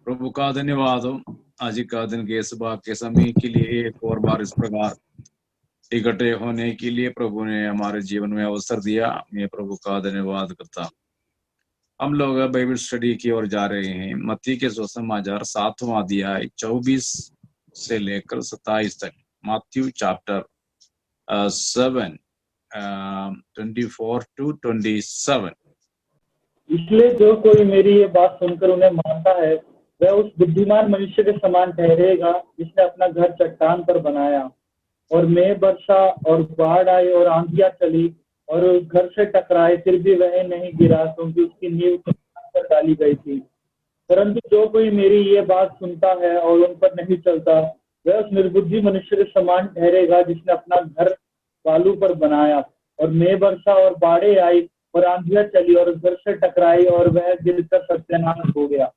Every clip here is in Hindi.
प्रभु का धन्यवाद हो आज का दिन के सुबह के समय के लिए एक और बार इस प्रकार इकट्ठे होने के लिए प्रभु ने हमारे जीवन में अवसर दिया। मैं प्रभु का धन्यवाद करता हूं। हम लोग बाइबल स्टडी की ओर जा रहे हैं। मत्ती के सुसमाचार 7वां अध्याय 24 से लेकर 27 तक। Matthew chapter 7 24 to 27। इसलिए जो कोई मेरी ये बात सुनकर उन्हें मानता है वह उस बुद्धिमान मनुष्य के समान ठहरेगा जिसने अपना घर चट्टान पर बनाया, और मेघ बरसा और बाढ़ आई और आंधियां चली और उस घर से टकराए, फिर भी वह नहीं गिरा क्योंकि उसकी नींव चट्टान पर डाली गई थी। परंतु जो कोई मेरी ये बात सुनता है और उन पर नहीं चलता वह उस निर्बुद्धि मनुष्य के समान ठहरेगा जिसने अपना घर बालू पर बनाया, और मेघ बरसा और बाढ़ें आई और आंधियां चली और उस घर से टकराई और वह गिरकर सत्यानाश हो गया।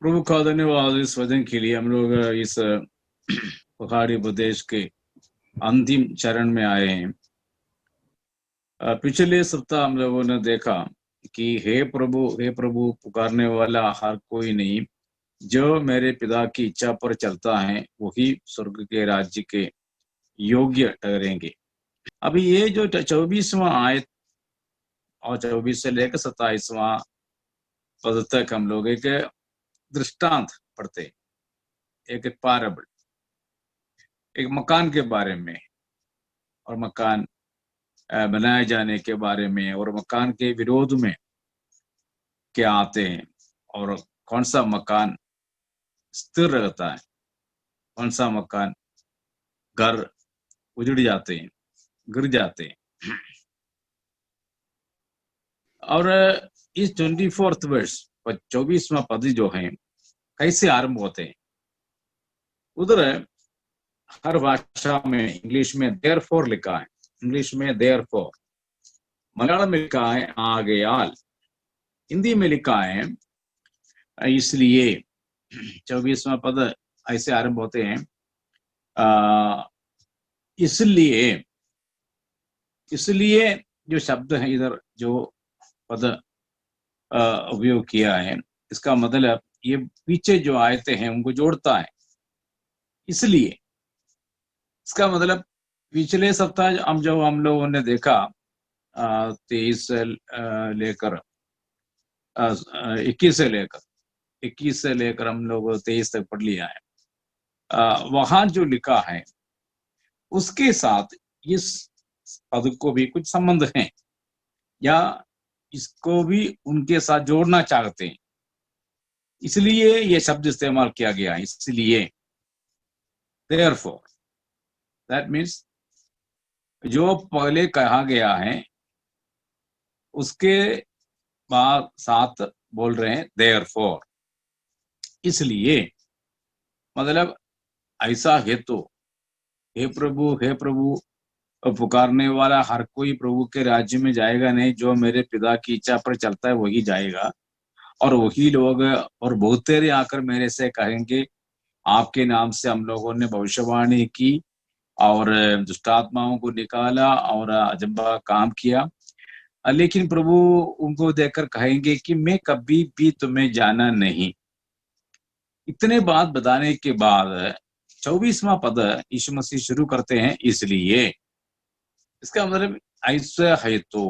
प्रभु का धन्यवाद इस वचन के लिए। हम लोग इस पहाड़ी प्रदेश के अंतिम चरण में आए हैं। पिछले सप्ताह हम लोगों ने देखा कि हे प्रभु पुकारने वाला हर कोई नहीं, जो मेरे पिता की इच्छा पर चलता है वही स्वर्ग के राज्य के योग्य ठहरेंगे। अभी ये जो 24वां आयत और 24 से लेकर 27वां पद तक हम लोग एक दृष्टांत पढ़ते, एक पैराबल, एक मकान के बारे में और मकान बनाए जाने के बारे में और मकान के विरोध में क्या आते हैं और कौन सा मकान स्थिर रहता है, कौन सा मकान घर उजड़ जाते हैं, गिर जाते हैं। और इस 24th वर्स 24वां पद जो है कैसे आरंभ होते हैं। उधर हर भाषा में, इंग्लिश में therefore लिखा है, इंग्लिश में therefore, मलयालम में लिखा है आगयाल, हिंदी में लिखा है इसलिए। 24वां पद ऐसे आरंभ होते हैं इसलिए। इसलिए जो शब्द है इधर, जो पद उपयोग किया है, इसका मतलब ये पीछे जो आयते हैं उनको जोड़ता है। इसलिए इसका मतलब पिछले सप्ताह हम लोगों ने देखा 23 से लेकर 21 से लेकर हम लोग 23 तक पढ़ लिया है। वहां जो लिखा है उसके साथ इस पद को भी कुछ संबंध है या इसको भी उनके साथ जोड़ना चाहते हैं, इसलिए ये शब्द इस्तेमाल किया गया है। इसलिए therefore, that means जो पहले कहा गया है उसके बाद साथ बोल रहे हैं therefore। इसलिए मतलब ऐसा है तो हे प्रभु पुकारने वाला हर कोई प्रभु के राज्य में जाएगा नहीं, जो मेरे पिता की इच्छा पर चलता है वही जाएगा। और वही लोग और बहुत तेरे आकर मेरे से कहेंगे आपके नाम से हम लोगों ने भविष्यवाणी की और दुष्टात्माओं को निकाला और अजंबा काम किया, लेकिन प्रभु उनको देखकर कहेंगे कि मैं कभी भी तुम्हें जाना नहीं। इतने बात बताने के बाद 24वां पद यीशु मसीह शुरू करते हैं इसलिए। इसका मतलब ऐसा है तो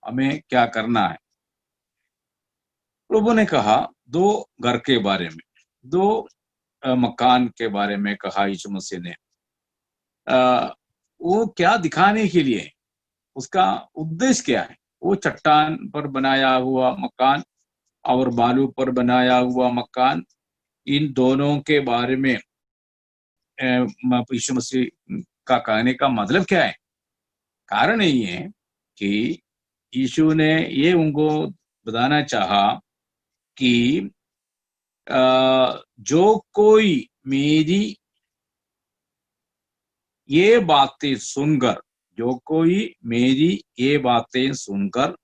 हमें क्या करना है। प्रभु ने कहा दो घर के बारे में, दो मकान के बारे में कहा यीशु मसीह ने। वो क्या दिखाने के लिए, उसका उद्देश्य क्या है। वो चट्टान पर बनाया हुआ मकान और बालू पर बनाया हुआ मकान, इन दोनों के बारे में यीशु मसीह का कहने का मतलब क्या है। कारण यही है कि यीशु ने ये उनको बताना चाहा कि जो कोई मेरी ये बातें सुनकर, जो कोई मेरी ये बातें सुनकर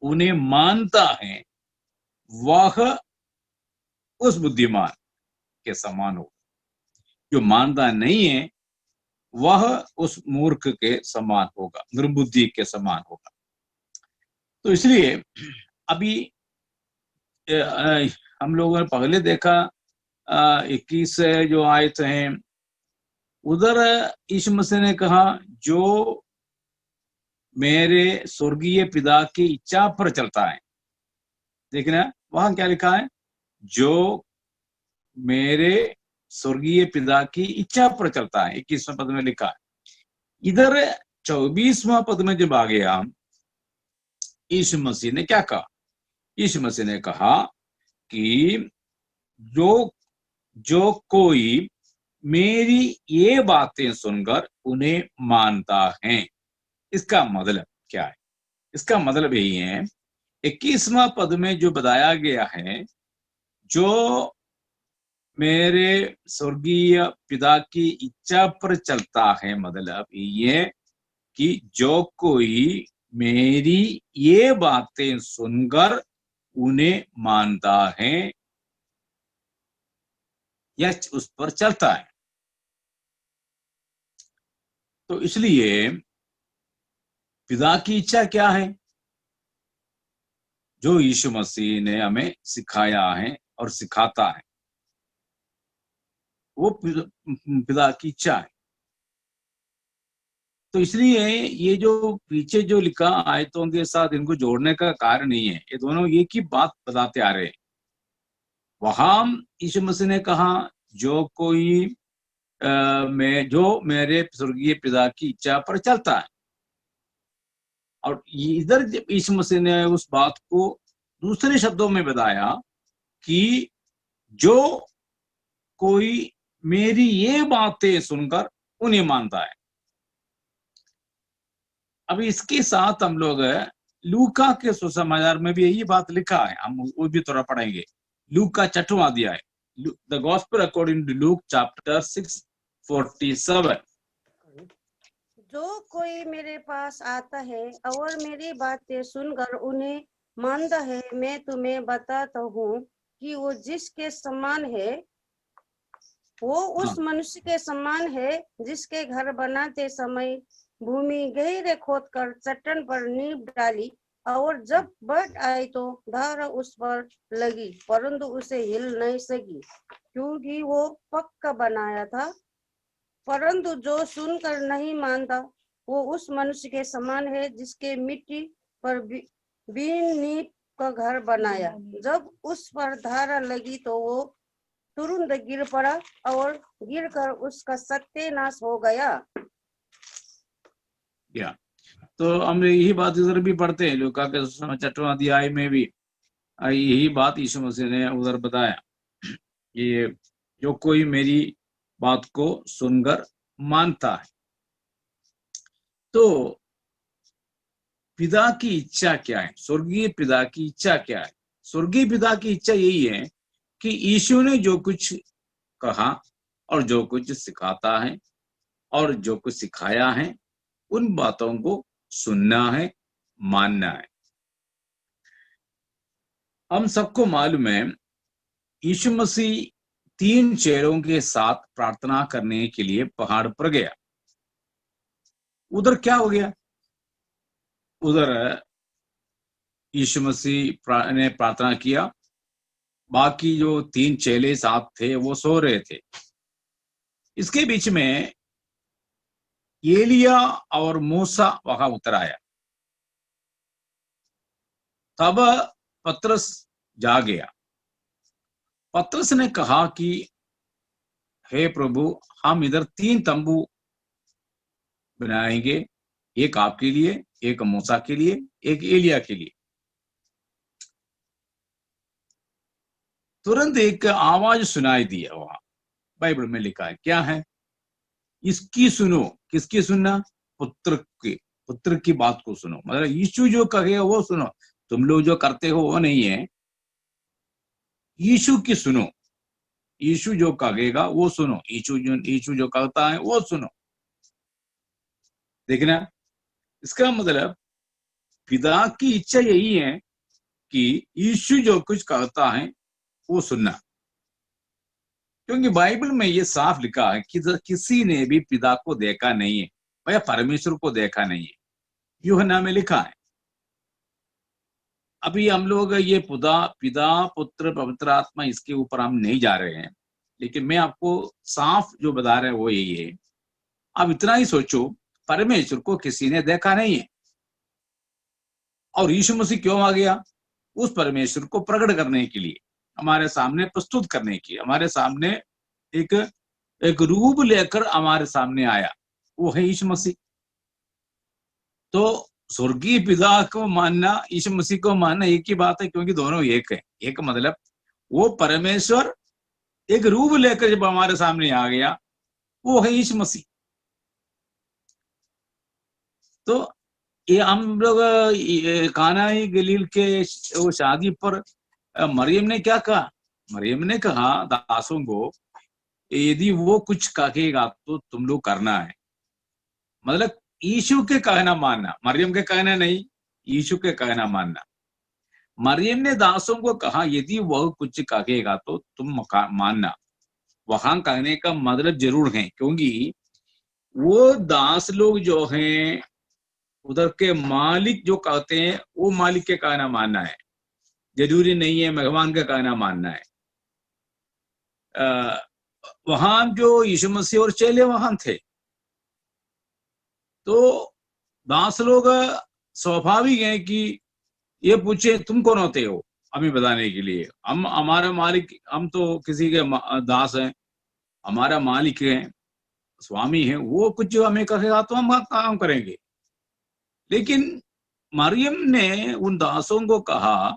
उन्हें मानता है वह उस बुद्धिमान के समान होगा। जो मानता नहीं है वह उस मूर्ख के समान होगा, निर्बुद्धि के समान होगा। तो इसलिए अभी हम लोगों ने पहले देखा 21 जो आयत हैं उधर यीशु मसीह ने कहा जो मेरे स्वर्गीय पिता की इच्छा पर चलता है। देखना वहां क्या लिखा है, जो मेरे स्वर्गीय पिता की इच्छा पर चलता है, 21वें पद में लिखा है। इधर 24वां पद में जब आ गया, यीशु मसीह ने क्या कहा? यीशु मसीह ने कहा कि जो कोई मेरी ये बातें सुनकर उन्हें मानता है। इसका मतलब क्या है? इसका मतलब यही है, 21वां पद में जो बताया गया है, जो मेरे स्वर्गीय पिता की इच्छा पर चलता है, मतलब ये कि जो कोई मेरी ये बातें सुनकर उन्हें मानता है या उस पर चलता है। तो इसलिए पिता की इच्छा क्या है? जो यीशु मसीह ने हमें सिखाया है और सिखाता है, वो पिता की इच्छा है। तो इसलिए ये जो पीछे जो लिखा आयतों के साथ इनको जोड़ने का कारण नहीं है, ये दोनों एक ही बात बताते आ रहे हैं। वहां यीशु मसीह ने कहा जो कोई जो मेरे स्वर्गीय पिता की इच्छा पर चलता है, और इधर यीशु मसीह ने उस बात को दूसरे शब्दों में बताया कि जो कोई मेरी ये बातें सुनकर उन्हें मानता है। अब इसके साथ हम लोग लूका के सुसमाचार में भी यही बात लिखा है, हम वो भी थोड़ा पढ़ेंगे। लूका 6वां अध्याय, the gospel according to Luke chapter 6:47। जो कोई मेरे पास आता है और मेरी बातें सुनकर उन्हें मानता है, मैं तुम्हें बताता हूँ कि वो जिसके समान है, वो उस मनुष्य के समान है जिसके घर बनाते समय भूमि गहरे खोदकर चट्टान पर नींव डाली, और जब बाढ़ आई तो धारा उस पर लगी, परंतु उसे हिल नहीं सकी, क्योंकि वो पक्का बनाया था। परंतु जो सुनकर नहीं मानता, वो उस मनुष्य के समान है जिसके मिट्टी पर बीन नींव का घर बनाया। जब उस पर धारा लगी तो वो तुरंत गिर पड़ा, और गिरकर उसका सत्यानाश हो गया। तो हम यही बात इधर भी पढ़ते हैं, लूका के 6वां अध्याय में भी यही बात यीशु मसीह ने उधर बताया, ये जो कोई मेरी बात को सुनकर मानता है। तो पिता की इच्छा क्या है? स्वर्गीय पिता की इच्छा क्या है? स्वर्गीय पिता की इच्छा यही है कि यीशु ने जो कुछ कहा और जो कुछ सिखाता है और जो कुछ सिखाया है, उन बातों को सुनना है, मानना है। हम सबको मालूम है, यीशु मसीह 3 चेलों के साथ प्रार्थना करने के लिए पहाड़ पर गया। उधर क्या हो गया? उधर यीशु मसीह ने प्रार्थना किया, बाकी जो 3 चेले साथ थे वो सो रहे थे। इसके बीच में एलिया और मूसा वहां उतर आया। तब पतरस जा गया। पतरस ने कहा कि हे प्रभु, हम इधर 3 तंबू बनाएंगे, एक आपके लिए, एक मूसा के लिए, एक एलिया के लिए। तुरंत एक आवाज सुनाई दिया, वहां बाइबल में लिखा है, क्या है? इसकी सुनो। किसकी सुनना? पुत्र की बात को सुनो। मतलब यीशु जो कहेगा वो सुनो, तुम लोग जो करते हो वो नहीं है, यीशु की सुनो। यीशु जो कहेगा वो सुनो, यीशु जो कहता है वो सुनो। देखना, इसका मतलब पिता की इच्छा यही है कि यीशु जो कुछ कहता है वो सुनना, क्योंकि बाइबल में ये साफ लिखा है कि किसी ने भी पिता को देखा नहीं है, भैया परमेश्वर को देखा नहीं है। यूहन्ना में लिखा है, अभी हम लोग ये पिता पुत्र पवित्र आत्मा इसके ऊपर हम नहीं जा रहे हैं, लेकिन मैं आपको साफ जो बता रहा है वो यही है। आप इतना ही सोचो, परमेश्वर को किसी ने देखा नहीं है, और यीशु मसीह क्यों आ गया? उस परमेश्वर को प्रकट करने के लिए, हमारे सामने प्रस्तुत करने के लिए, हमारे सामने एक एक रूप लेकर हमारे सामने आया, वो है यीशु मसीह। तो स्वर्गीय पिता को मानना, यीशु मसीह को मानना एक ही बात है, क्योंकि दोनों एक है। एक मतलब वो परमेश्वर एक रूप लेकर जब हमारे सामने आ गया, वो है यीशु मसीह। तो ये हम लोग काना गलील के वो शादी पर मरियम ने क्या कहा? मरियम ने कहा दासों को, यदि वो कुछ कहेगा तो तुम लोग करना है। मतलब यीशु के कहना मानना, मरियम के कहना नहीं, यीशु के कहना मानना। मरियम ने दासों को कहा यदि वह कुछ कहेगा तो तुम मानना। वहां कहने का मतलब जरूर है, क्योंकि वो दास लोग जो हैं उधर के मालिक जो कहते हैं वो मालिक के कहना मानना है, जरूरी नहीं है भगवान का कहना मानना है। वहां जो यीशु मसीह और चेले वहां थे, तो दास लोग स्वाभाविक है कि ये पूछे तुम कौन होते हो हमें बताने के लिए? हम हमारा मालिक, हम तो किसी के दास हैं, हमारा मालिक है, स्वामी है, वो कुछ जो हमें कहेगा तो हम काम करेंगे। लेकिन मरियम ने उन दासों को कहा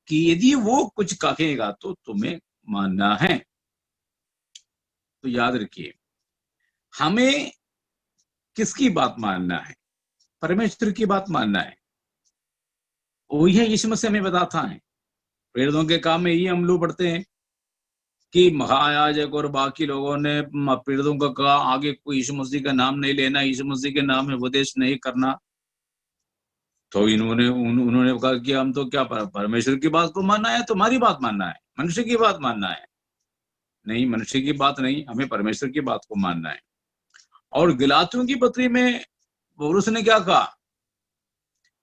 कि यदि वो कुछ कहेगा तो तुम्हें मानना है। तो याद रखिए, हमें किसकी बात मानना है? परमेश्वर की बात मानना है। वही है यीशु मसीह हमें बताता है। प्रेरितों के काम में ही हम लोग पढ़ते हैं कि महायाजक और बाकी लोगों ने प्रेरितों को कहा आगे कोई यीशु मसीह का नाम नहीं लेना, यीशु मसीह के नाम में उपदेश नहीं करना। तो उन्होंने कहा कि हम तो क्या परमेश्वर की बात को मानना है, तुम्हारी बात मानना है, मनुष्य की बात मानना है? नहीं, मनुष्य की बात नहीं, हमें परमेश्वर की बात को मानना है। और गलातियों की पत्री में पौलुस ने क्या कहा?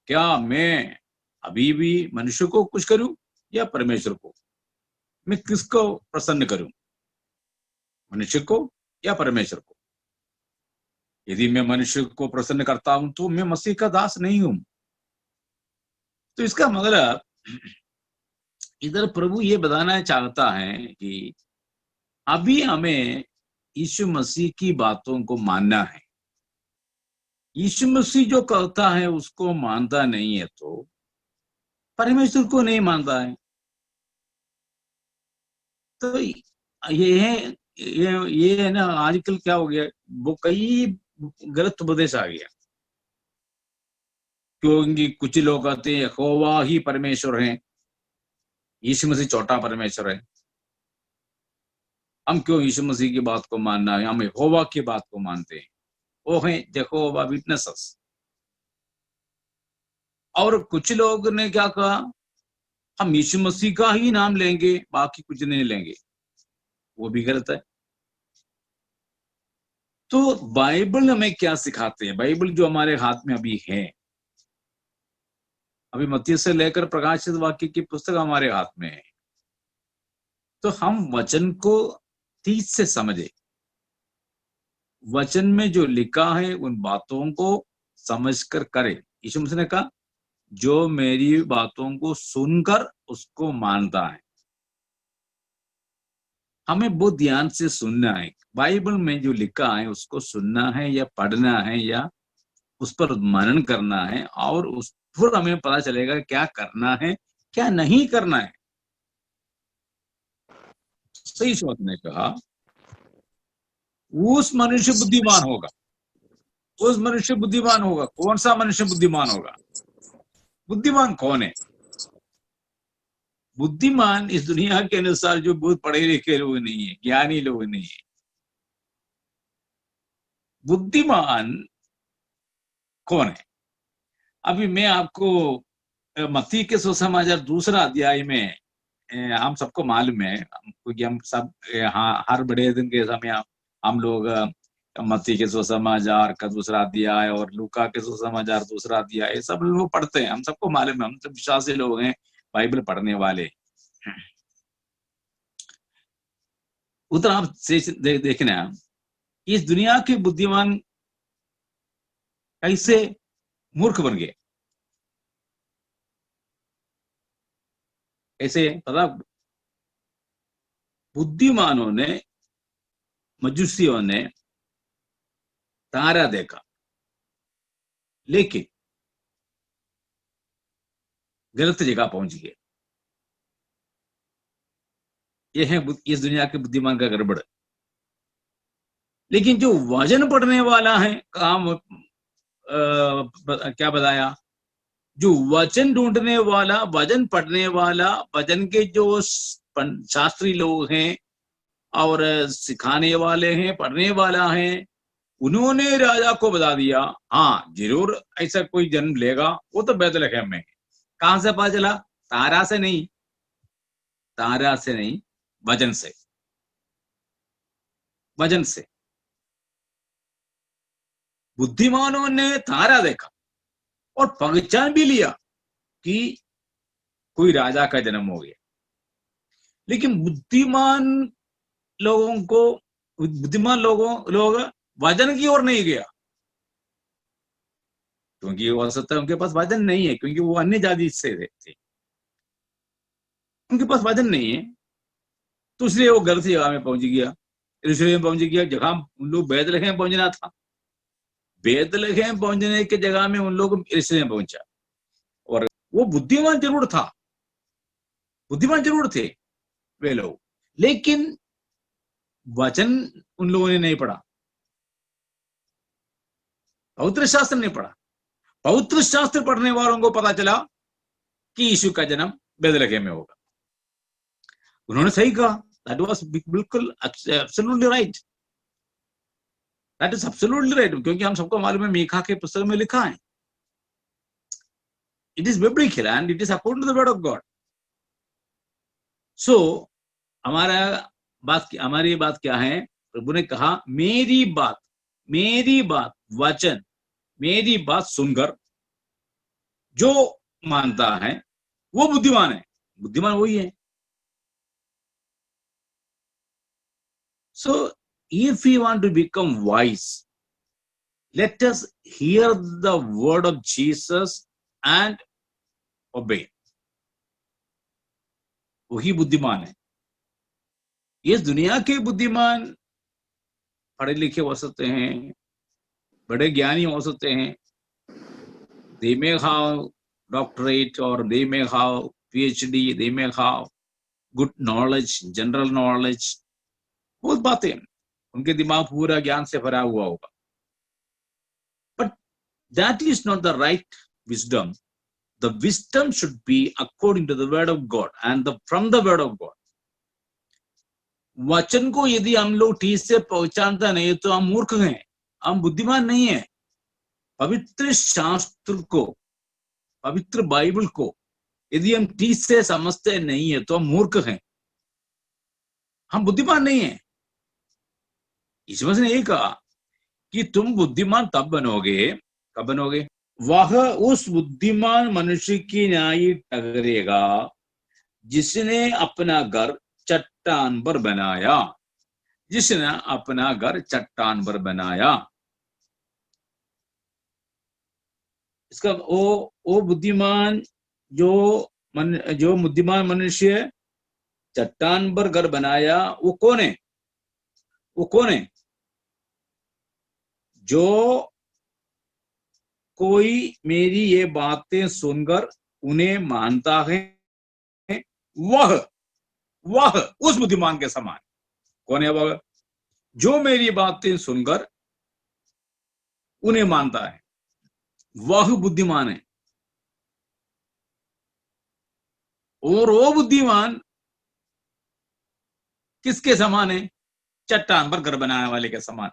क्या मैं अभी भी मनुष्य को कुछ करूं या परमेश्वर को? मैं किसको प्रसन्न करूं, मनुष्य को या परमेश्वर को? यदि मैं मनुष्य को प्रसन्न करता हूं तो मैं मसीह का दास नहीं हूं। तो इसका मतलब इधर प्रभु ये बताना चाहता है कि अभी हमें यीशु मसीह की बातों को मानना है। यीशु मसीह जो कहता है उसको मानता नहीं है तो परमेश्वर को नहीं मानता है। तो ये है ना, आजकल क्या हो गया, वो कई गलत उपदेश आ गया, क्योंकि कुछ लोग कहते हैं यहोवा ही परमेश्वर है, यीशु मसीह छोटा परमेश्वर है, हम क्यों यीशु मसीह की बात को मानना है, हम यहोवा की बात को मानते हैं। वो है यहोवा विटनेसेस। और कुछ लोग ने क्या कहा, हम यीशु मसीह का ही नाम लेंगे, बाकी कुछ नहीं लेंगे। वो भी गलत है। तो बाइबल हमें क्या सिखाते हैं? बाइबल जो हमारे हाथ में अभी है, अभी मत्ती से लेकर प्रकाशित वाक्य की पुस्तक हमारे हाथ में है, तो हम वचन को ठीक से समझे, वचन में जो लिखा है उन बातों को समझकर करें। यीशु मसीह ने कहा जो मेरी बातों को सुनकर उसको मानता है। हमें बहुत ध्यान से सुनना है, बाइबल में जो लिखा है उसको सुनना है या पढ़ना है या उस पर मनन करना है, और उस पर हमें पता चलेगा क्या करना है क्या नहीं करना है। सही बात ने कहा उस मनुष्य बुद्धिमान होगा, उस मनुष्य बुद्धिमान होगा। कौन सा मनुष्य बुद्धिमान होगा? बुद्धिमान कौन है? बुद्धिमान इस दुनिया के अनुसार जो बहुत पढ़े लिखे लोग नहीं है, ज्ञानी लोग नहीं है। बुद्धिमान कौन है? अभी मैं आपको मत्ती के सुसमाचार 2 अध्याय में, हम सबको मालूम है क्योंकि हम सब यहाँ हर बड़े दिन के समय हम लोग मत्ती के सुसमाचार का दूसरा अध्याय और लूका के सुसमाचार दूसरा अध्याय, ये सब लोग पढ़ते हैं, हम सबको मालूम है, हम सब विश्वासी लोग हैं, बाइबल पढ़ने वाले। उधर आप देखना, इस दुनिया के बुद्धिमान कैसे मूर्ख बन गए, ऐसे पता, बुद्धिमानों ने, मजूसियों ने तारा देखा लेकिन गलत जगह पहुंच गए। यह है इस दुनिया के बुद्धिमान का गड़बड़। लेकिन जो वजन पढ़ने वाला है, काम क्या बताया, जो वचन ढूंढने वाला, वजन पढ़ने वाला, वजन के जो शास्त्री लोग हैं और सिखाने वाले हैं, पढ़ने वाला है, उन्होंने राजा को बता दिया, हाँ जरूर ऐसा कोई जन्म लेगा, वो तो बैतलहम में। कहां से पता चला? तारा से नहीं, तारा से नहीं, वजन से, वजन से। बुद्धिमानों ने तारा देखा और पहचान भी लिया कि कोई राजा का जन्म हो गया। लेकिन बुद्धिमान लोग वजन की ओर नहीं गया, क्योंकि हो सकता है उनके पास वजन नहीं है, क्योंकि वो अन्य जाति से थे, उनके पास वजन नहीं है, तो इसलिए वो गलत जगह में पहुंच गया, यरूशलेम पहुंच गया, जगह उन लोग बैतलहम पहुंचना था। बैतलहम पहुंचने के जगह में उन लोग यरूशलेम पहुंचा। और वो बुद्धिमान जरूर था, बुद्धिमान जरूर थे वे लोग, लेकिन वचन उन लोगों ने नहीं पढ़ा, पवित्र शास्त्र नहीं पढ़ा। पवित्र शास्त्र पढ़ने वालों को पता चला कि यीशु का जन्म बैतलहम में होगा। उन्होंने सही कहा, दैट वाज बिल्कुल absolutely right, that is absolutely right, क्योंकि हम सबको मालूम है मीका के पुस्तक में लिखा है, it is biblical and it is according to the word of God. So हमारी बात क्या है? प्रभु ने कहा मेरी बात वचन, मेरी बात सुनकर जो मानता है वो बुद्धिमान है, बुद्धिमान वही है। So if we want to become wise, let us hear the word of Jesus and obey. वही बुद्धिमान है। इस दुनिया के बुद्धिमान पढ़े लिखे हो सकते हैं, बड़े ज्ञानी हो सकते हैं, they may have doctorate or they may have PhD, they may have good knowledge, general knowledge, बहुत बातें, उनके दिमाग पूरा ज्ञान से भरा हुआ होगा, but that is not the right wisdom. The wisdom should be according to the word of God and from the word of God. वचन को यदि हम लोग ठीक से पहचानता नहीं तो हम मूर्ख हैं, हम बुद्धिमान नहीं है। पवित्र शास्त्र को, पवित्र बाइबल को यदि हम ठीक से समझते नहीं है तो हम मूर्ख हैं, हम बुद्धिमान नहीं है। ईश्वर ने यही कहा कि तुम बुद्धिमान तब बनोगे, कब बनोगे? वह उस बुद्धिमान मनुष्य की न्याय ठहरेगा जिसने अपना घर चट्टान पर बनाया, जिसने अपना घर चट्टान पर बनाया। इसका वो बुद्धिमान जो बुद्धिमान मनुष्य चट्टान पर घर बनाया, वो कौन है? वो कौन है? जो कोई मेरी ये बातें सुनकर उन्हें मानता है, वह उस बुद्धिमान के समान। कौन है वह? जो मेरी बातें सुनकर उन्हें मानता है, वह बुद्धिमान है। और वो बुद्धिमान किसके समान है? चट्टान पर घर बनाने वाले के समान।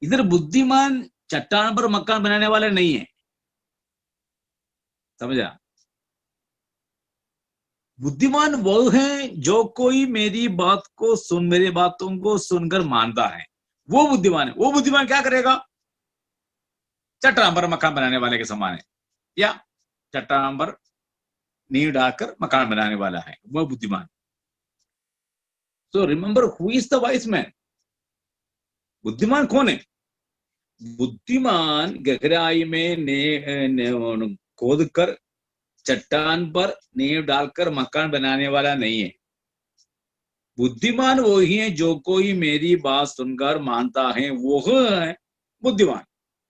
इधर बुद्धिमान चट्टान पर मकान बनाने वाले नहीं है, समझा? बुद्धिमान वो है जो कोई मेरी बात को मेरी बातों को सुनकर मानता है, वो बुद्धिमान है। वो बुद्धिमान क्या करेगा? चट्टान पर मकान बनाने वाले के समान है, या चट्टान पर नींव डालकर मकान बनाने वाला है, वो बुद्धिमान। So remember who is the wise man? बुद्धिमान कौन है? बुद्धिमान गहराई में खोद कर चट्टान पर नींव डालकर मकान बनाने वाला नहीं है। बुद्धिमान वही है जो कोई मेरी बात सुनकर मानता है, वो है बुद्धिमान।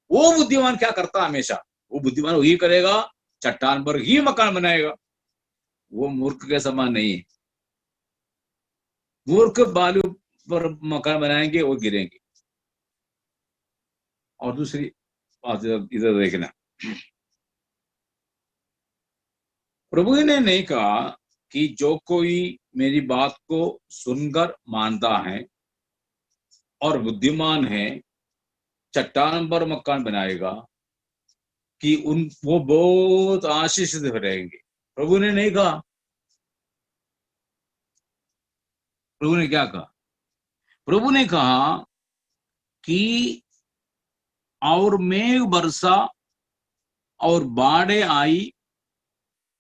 वो बुद्धिमान क्या करता? हमेशा वो बुद्धिमान वही करेगा, चट्टान पर ही मकान बनाएगा। वो मूर्ख के समान नहीं है। मूर्ख बालू पर मकान बनाएंगे, वो गिरेंगे। और दूसरी बात इधर देखना, प्रभु ने नहीं कहा कि जो कोई मेरी बात को सुनकर मानता है और बुद्धिमान है, चट्टान पर मकान बनाएगा, कि वो बहुत आशीषित रहेंगे। प्रभु ने नहीं कहा। प्रभु ने क्या कहा? प्रभु ने कहा कि और मेघ बरसा और बाढ़ें आई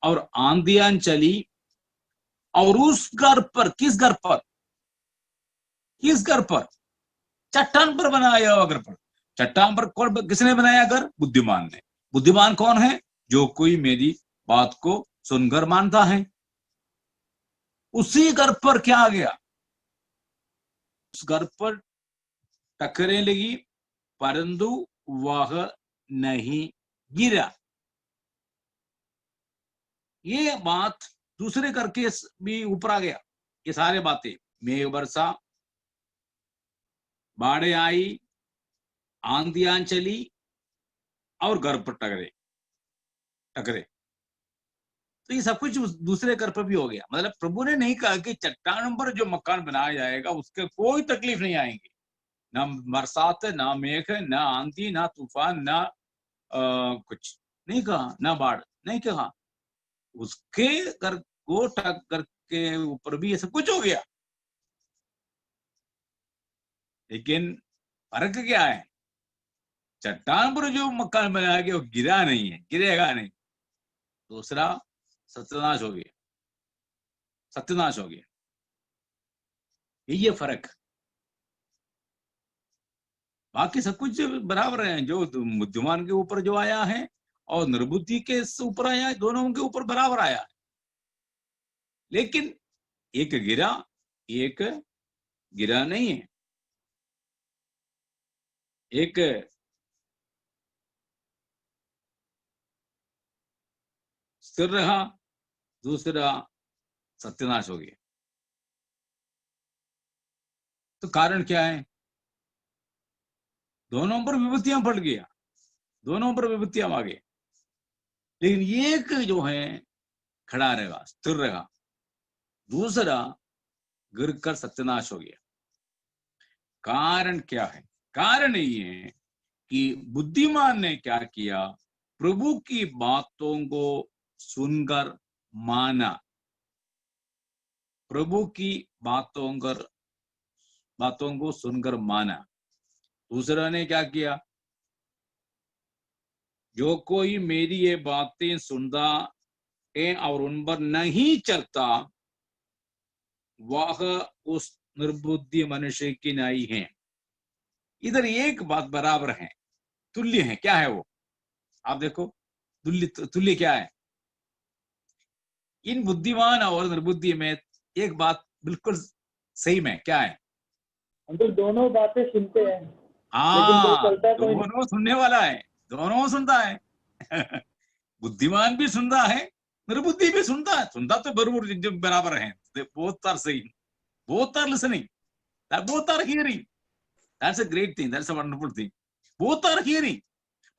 और आंधियां चली, और उस घर पर, किस घर पर? किस घर पर? चट्टान पर बनाया हुआ घर पर। चट्टान पर कौन, किसने बनाया घर? बुद्धिमान ने। बुद्धिमान कौन है? जो कोई मेरी बात को सुनकर मानता है। उसी घर पर क्या आ गया? उस घर पर टकरे लगी, परंतु वह नहीं गिरा। ये बात दूसरे घर के भी ऊपर आ गया। ये सारे बातें, मेघ बरसा, बाढ़ें आई, आंधियां चली और घर पर टकरे। तो ये सब कुछ दूसरे घर पर भी हो गया। मतलब प्रभु ने नहीं कहा कि चट्टान पर जो मकान बनाया जाएगा उसके कोई तकलीफ नहीं आएंगे, ना बरसात, ना मेघ, ना आंधी, ना तूफान, ना कुछ नहीं कहा, ना बाढ़ नहीं कहा। उसके घर को घर के ऊपर भी ये सब कुछ हो गया। लेकिन फर्क क्या है? चट्टान पर जो मकान बनाया गया वो गिरा नहीं है, गिरेगा नहीं। दूसरा सत्यानाश हो गया, सत्यानाश हो गया। ये फर्क। बाकी सब कुछ बराबर है। जो बुद्धिमान के ऊपर जो आया है और निर्बुद्धि के ऊपर आया है, दोनों के ऊपर बराबर आया है। लेकिन एक गिरा, एक गिरा नहीं है। एक स्थिर रहा, दूसरा सत्यानाश हो गया। तो कारण क्या है? दोनों पर विपत्तियां पड़ गया, दोनों पर विपत्तियां आ गई। लेकिन एक जो है खड़ा रहेगा, स्थिर रहेगा, दूसरा गिर कर सत्यानाश हो गया। कारण क्या है? कारण ये है कि बुद्धिमान ने क्या किया? प्रभु की बातों को सुनकर माना। प्रभु की बातों को सुनकर माना। दूसरा ने क्या किया? जो कोई मेरी ये बातें सुनता है और उन पर नहीं चलता, वह उस निर्बुद्धि मनुष्य की नाई है। इधर एक बात बराबर है, तुल्य है। क्या है वो? आप देखो, तुल्य क्या है? इन बुद्धिमान और निर्बुद्धि में एक बात बिल्कुल सही में क्या है? अंकल दोनों बातें सुनते हैं, लेकिन हाँ, कोई चलता कोई नहीं। दोनों सुनने वाला है, दोनों सुनता है। बुद्धिमान भी सुनता है, निर्बुद्धि भी सुनता है। सुनता तो बराबर है। Both are same, both are listening, that both are hearing. That's a great thing, that's a wonderful thing. Both are hearing,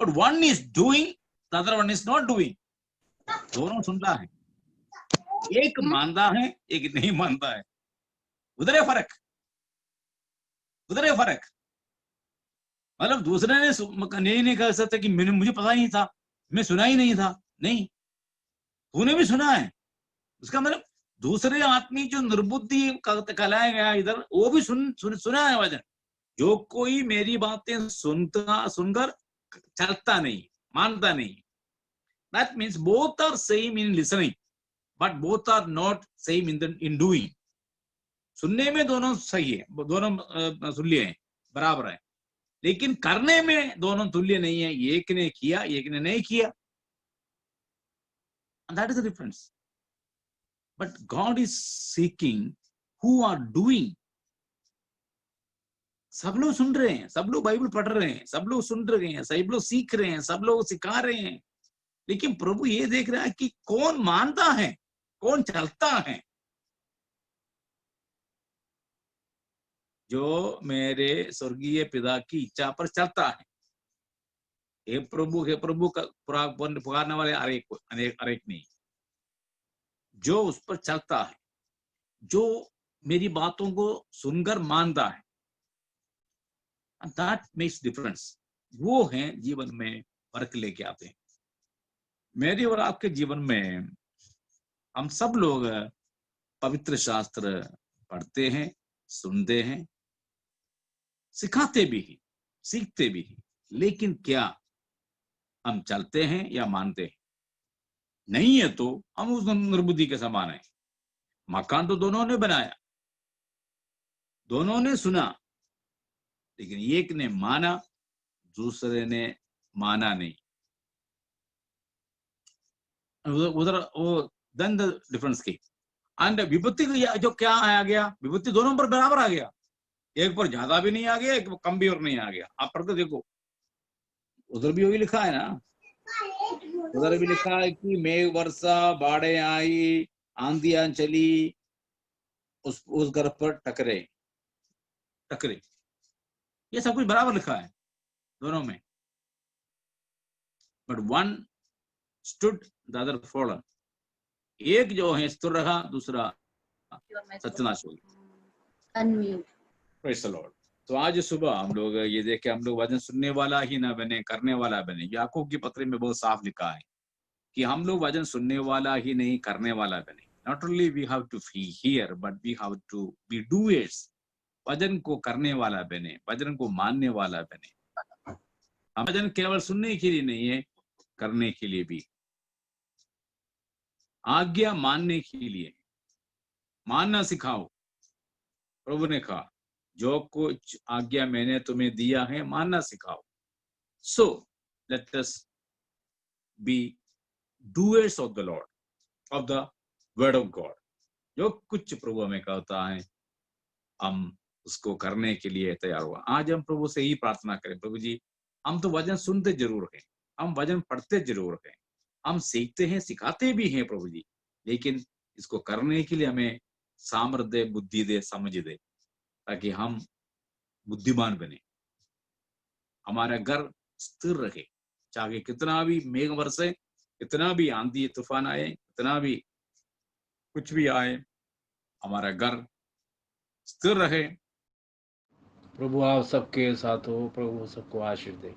but one is doing, the other one is not doing. दोनों सुनता है, एक मानता है, एक नहीं मानता है। उधर है फर्क, उधर है फर्क। मतलब दूसरे ने नहीं कह सकता कि मुझे पता ही नहीं था, मैं सुना ही नहीं था। नहीं, तूने भी सुना है। उसका मतलब दूसरे आदमी जो निर्बुद्धि कहलाया गया इधर, वो भी सुना है वचन। जो कोई मेरी बातें सुनकर चलता नहीं, मानता नहीं, that means both are same in listening but both are not same in doing. सुनने में दोनों सही है, दोनों तुल्य हैं, बराबर है, लेकिन करने में दोनों तुल्य नहीं है। एक ने किया, एक ने नहीं किया, and that is the difference. But God is seeking who are doing. सब लोग सुन रहे हैं, सब लोग बाइबल पढ़ रहे हैं, सब लोग सुन रहे हैं, सब लोग सीख रहे हैं, सब लोग सिखा रहे हैं, लेकिन प्रभु ये देख रहा है कि कौन मानता है, कौन चलता है। जो मेरे स्वर्गीय पिता की इच्छा पर चलता है। हे प्रभु का पुकारने वाले अनेक नहीं, जो उस पर चलता है, जो मेरी बातों को सुनकर मानता है, that makes difference. वो हैं जीवन में फर्क लेके आते हैं। मेरे और आपके जीवन में हम सब लोग पवित्र शास्त्र पढ़ते हैं, सुनते हैं, सिखाते भी हैं, सीखते भी हैं, लेकिन क्या हम चलते हैं या मानते हैं? नहीं है तो हम उस निर्बुद्धि के समान हैं। मकान तो दोनों ने बनाया, दोनों ने सुना, लेकिन एक ने माना, दूसरे ने माना नहीं। उधर वो then the difference की एंड विपत्ति जो क्या आ गया, विपत्ति दोनों पर बराबर आ गया, एक पर ज्यादा भी नहीं आ गया, एक पर कम भी और नहीं आ गया। आप पढ़ के देखो, उधर भी वही लिखा है ना, उधर भी लिखा है कि मेघ वर्षा, बाढ़ें आई, आंधियां चली, उस घर पर टकरे, ये सब कुछ बराबर लिखा है दोनों में। But one stood the other fallen, एक जो है स्थिर रहा, दूसरा सत्यनाश हो गया। Praise the Lord. तो आज सुबह हम लोग ये देखे, हम लोग वचन सुनने वाला ही ना बने, करने वाला बने। याकूब की पत्री में बहुत साफ लिखा है कि हम लोग वचन सुनने वाला ही नहीं, करने वाला बने। Not only we have to hear but we have to be doers. वचन को करने वाला बने, वचन को मानने वाला बने। हम वचन केवल सुनने के लिए नहीं है, करने के लिए भी। आज्ञा मानने के लिए, मानना सिखाओ। प्रभु ने कहा जो कुछ आज्ञा मैंने तुम्हें दिया है मानना सिखाओ। So let us be doers of the Lord, of the word of God. जो कुछ प्रभु हमें कहता है हम उसको करने के लिए तैयार हुआ। आज हम प्रभु से ही प्रार्थना करें, प्रभु जी हम तो वचन सुनते जरूर हैं, हम वचन पढ़ते जरूर हैं, हम सीखते हैं, सिखाते भी हैं प्रभु जी, लेकिन इसको करने के लिए हमें सामर्थ्य दे, बुद्धि दे, समझ दे, ताकि हम बुद्धिमान बने, हमारा घर स्थिर रहे। चाहे कितना भी मेघ बरसे, कितना भी आंधी तूफान आए, कितना भी कुछ भी आए, हमारा घर स्थिर रहे। प्रभु आप सबके साथ हो, प्रभु सबको आशीष दे।